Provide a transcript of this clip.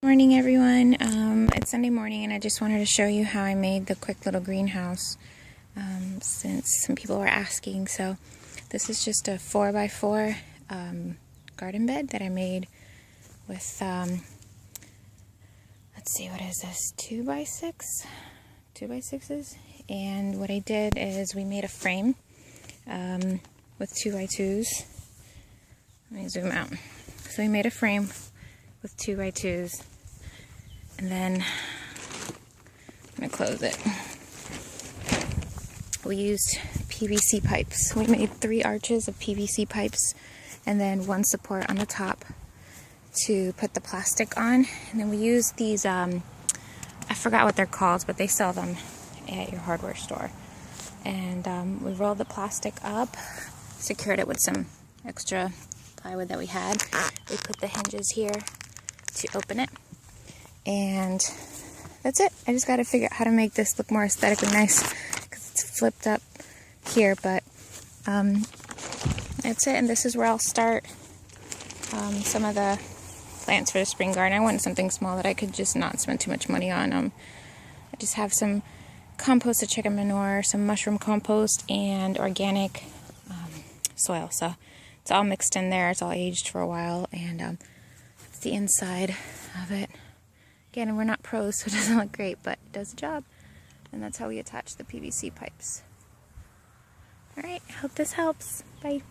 Morning everyone. It's Sunday morning and I just wanted to show you how I made the quick little greenhouse since some people were asking. So this is just a 4x4 garden bed that I made with let's see, what is this, 2x6s, and what I did is we made a frame with 2x2s. Let me zoom out. So we made a frame with 2x2s, and then I'm going to close it. We used PVC pipes. We made 3 arches of PVC pipes and then 1 support on the top to put the plastic on. And then we used these, I forgot what they're called, but they sell them at your hardware store. And we rolled the plastic up, secured it with some extra plywood that we had. We put the hinges here to open it, and that's it. I just got to figure out how to make this look more aesthetically nice because it's flipped up here, but that's it. And this is where I'll start some of the plants for the spring garden. I wanted something small that I could just not spend too much money on. I just have some composted chicken manure, some mushroom compost, and organic soil, so it's all mixed in there. It's all aged for a while, and it's the inside of it. Again, we're not pros, so it doesn't look great, but it does the job. And that's how we attach the PVC pipes. Alright, I hope this helps. Bye.